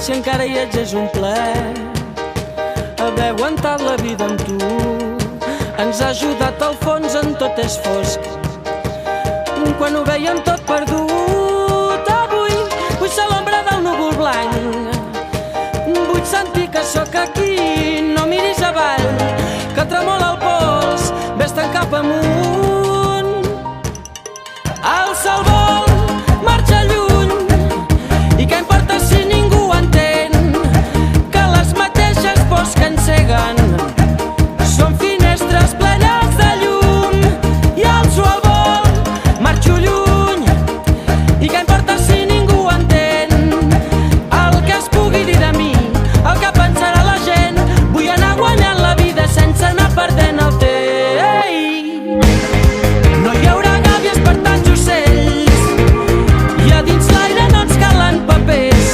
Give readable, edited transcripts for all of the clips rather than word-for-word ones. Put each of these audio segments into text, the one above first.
si encara hi ets és un plaer haver aguantat la vida amb tu. Ens ha ajudat al fons en tot és fosc quan ho veiem tot perdut. Avui vull ser l'ombra del núvol blanc, vull sentir que sóc aquí, no miris avall, que tremola el pols, vés-te'n cap amunt. El sol vol, marxa lluny, i què importa si ningú entén que les mateixes pors que enceguen són finestres plenes de llum. I el sol vol, marxo lluny, i què importa si ningú entén el que es pugui dir de mi, el que pensarà la gent. Vull anar guanyant la vida sense anar perdent el temps. No hi haurà gàbies per tants ocells, i a dins l'aire no ens calen papers.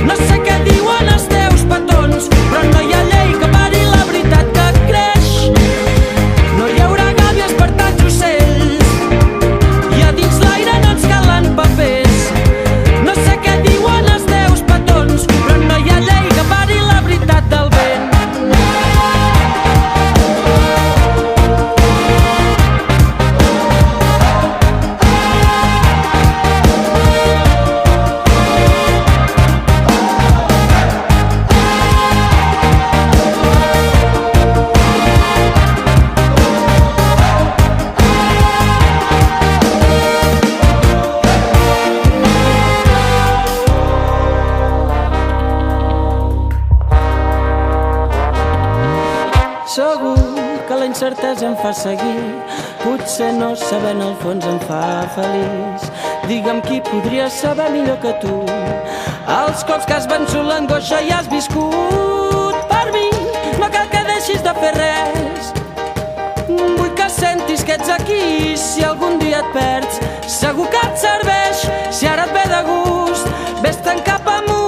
No sé què diuen els teus petons, però no hi ha llei que pari la veritat que creix. No hi haurà gàbies per tants ocells, i a dins l'aire no ens calen papers. No sé què diuen els teus petons, però no hi ha llei que pari la veritat del vent. Segur que la incertesa em fa seguir, potser no sabent al fons em fa feliç. Digue'm qui podria saber millor que tu els cops que has vençut l'angoixa i has viscut. Per mi no cal que deixis de fer res, vull que sentis que ets aquí. Si algun dia et perds, segur que et serveix. Si ara et ve de gust, vés-te'n cap amunt.